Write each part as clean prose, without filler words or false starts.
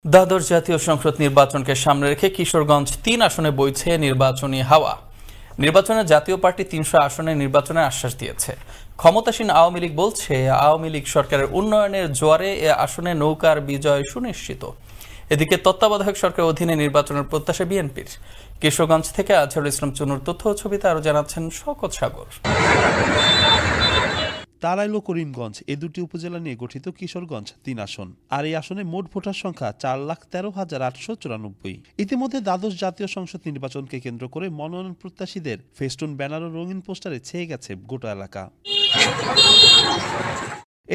দ্বাদশ জাতীয় সংসদ নির্বাচনকে সামনে রেখে কিশোরগঞ্জ ৩ আসনে বইছে নির্বাচনী হাওয়া। নির্বাচনে জাতীয় পার্টি ৩০০ আসনে নির্বাচনের আশ্বাস দিয়েছে। ক্ষমতাসীন আওয়ামী লীগ বলছে, আওয়ামী লীগ সরকারের উন্নয়নের জোয়ারে এ আসনে নৌকার বিজয় সুনিশ্চিত। এদিকে তত্ত্বাবধায়ক সরকারের অধীনে নির্বাচনের প্রত্যাশা বিএনপির। কিশোরগঞ্জ থেকে আজহারুল ইসলাম চুনুর তথ্য ও ছবিতে আরো জানাচ্ছেন শওকত সাগর। তারাইল ও করিমগঞ্জ এ দুটি উপজেলা নিয়ে গঠিত কিশোরগঞ্জ ৩ আসন। আর এই আসনে মোট ভোটার সংখ্যা ৪,১৩,৮৯৪। ইতিমধ্যে দ্বাদশ জাতীয় সংসদ নির্বাচনকে কেন্দ্র করে মনোনয়ন প্রত্যাশীদের ফেস্টুন, ব্যানার ও রঙিন পোস্টারে ছেয়ে গেছে গোটা এলাকা।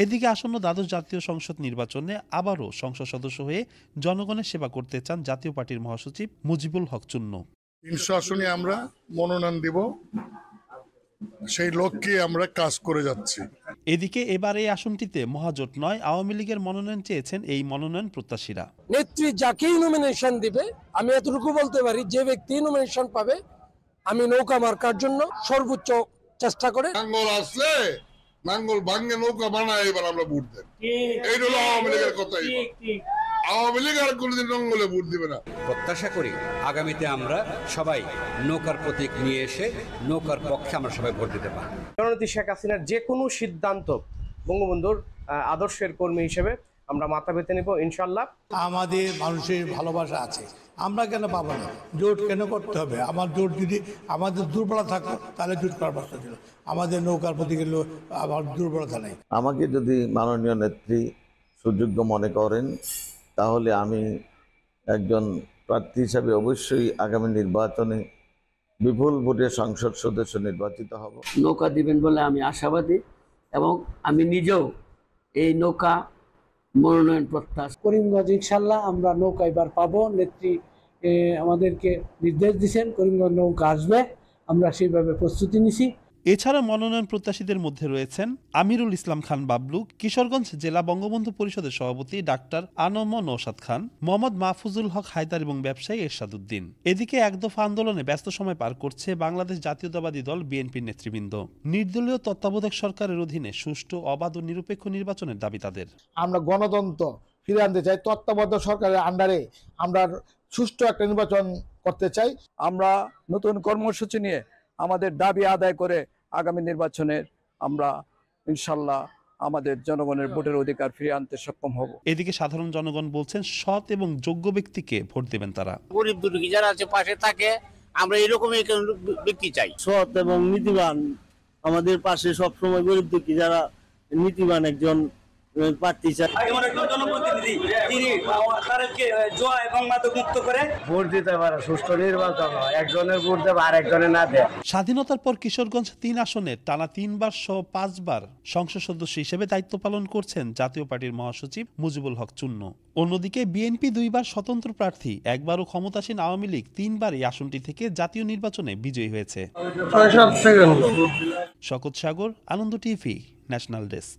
এদিকে আসন্ন দ্বাদশ জাতীয় সংসদ নির্বাচনে আবারও সংসদ সদস্য হয়ে জনগণের সেবা করতে চান জাতীয় পার্টির মহাসচিব মুজিবুল হক চুন্নু। ৩০০ আসনে আমরা মনোনয়ন দিব, সেই লক্ষ্যে আমরা কাজ করে যাচ্ছি। এদিকে এবার এই আসনটিতে মহাজোট নয়, আওয়ামী লীগের মনোনয়ন চেয়েছেন এই মনোনয়ন প্রত্যাশীরা। নেত্রী যাকেই নমিনেশন দিবে, আমি এতটুকু বলতে পারি, যে ব্যক্তি নমিনেশন পাবে আমি নৌকা মার্কার জন্য সর্বোচ্চ চেষ্টা করে। নাঙ্গল আসলে নাঙ্গল ভাঙ্গে নৌকা বানায় এবার আমরা ভোট দেব। এই হলো আওয়ামী লীগের কথাই। আওয়ামী লীগ আর কোনোদিন নঙ্গলে ভোট দিবে না। প্রত্যাশা করি আগামীতে আমরা সবাই নৌকার প্রতীক নিয়ে এসে নৌকার পক্ষে আমরা সবাই ভোট দিতে পারি। জননেত্রী শেখ হাসিনার যে কোনো সিদ্ধান্ত বঙ্গবন্ধুর আদর্শের কর্মী হিসেবে আমরা মাথা পেতে নেব ইনশাল্লাহ। আমাদের মানুষের ভালোবাসা আছে, আমরা কেন পাবো না? জোট কেন করতে হবে? আমার জোট যদি আমাদের দুর্বলতা থাকতো তাহলে জোট করার প্রশ্ন ছিল। আমাদের নৌকার প্রতি গেলেও আমার দুর্বলতা নেই। আমাকে যদি মাননীয় নেত্রী সুযোগ্য মনে করেন তাহলে আমি একজন প্রার্থী হিসাবে অবশ্যই আগামী নির্বাচনে বিপুল ভোটে সংসদ সদস্য নির্বাচিত হব। নৌকা দিবেন বলে আমি আশাবাদী এবং আমি নিজেও এই নৌকা মনোনয়ন প্রত্যাশা। করিমগঞ্জ ইনশাল্লাহ আমরা নৌকা এবার পাবো। নেত্রী আমাদেরকে নির্দেশ দিয়েছেন করিমগঞ্জ নৌকা আসবে, আমরা সেইভাবে প্রস্তুতি নিছি। এছাড়া মনোনয়ন প্রত্যাশীদের মধ্যে রয়েছেন আমিরুল ইসলাম খান বাবলু, কিশোরগঞ্জ জেলা বঙ্গবন্ধু পরিষদের সভাপতি ডাক্তার আনম নওশাদ খান, মোহাম্মদ মাহফুজুল হক হায়দার এবং ব্যবসায়ী এরশাদ উদ্দিন। এদিকে একদফা আন্দোলনে ব্যস্ত সময় পার করছে বাংলাদেশ জাতীয়তাবাদী দল বিএনপির নেতৃবৃন্দ। নির্দলীয় তত্ত্বাবধায়ক সরকারের অধীনে সুষ্ঠু, অবাধ ও নিরপেক্ষ নির্বাচনের দাবি তাদের। আমরা গণতন্ত্র ফিরে আনতে চাই, তত্ত্বাবধায়ক সরকারের আন্ডারে আমরা সুষ্ঠু একটা নির্বাচন করতে চাই। আমরা নতুন কর্মসূচি নিয়ে আমাদের দাবি আদায় করে আগামী নির্বাচনের আমরা ইনশাল্লাহ আমাদের জনগণের ভোটের অধিকার ফিরিয়ে আনতে সক্ষম হব। এদিকে সাধারণ জনগণ বলছেন, সৎ এবং যোগ্য ব্যক্তিকে ভোট দেবেন তারা। গরিব দুর্গী যারা আছে পাশে থাকে, আমরা এরকমই ব্যক্তি চাই। সৎ এবং নীতিবান আমাদের পাশে সবসময় গরিব দুর্গী যারা নীতিবান একজন প্রার্থী চাই। ভোট দিতে পারে, সুষ্ঠু নির্বাচন হয়, একজনের ভোট দেবে আর একজনের না দেয়। স্বাধীনতার পর কিশোরগঞ্জ ৩ আসনে টানা ৩ বার সহ ৫ বার সংসদ সদস্য হিসেবে দায়িত্ব পালন করছেন জাতীয় পার্টির মহাসচিব মুজিবুল হক চুন্নু। অন্যদিকে বিএনপি ২ বার স্বতন্ত্র প্রার্থী, একবারও ক্ষমতাসীন আওয়ামী লীগ ৩ বার এই আসনটি থেকে জাতীয় নির্বাচনে বিজয়ী হয়েছে। শওকত সাগর, আনন্দ টিভি, ন্যাশনাল ডেস্ক।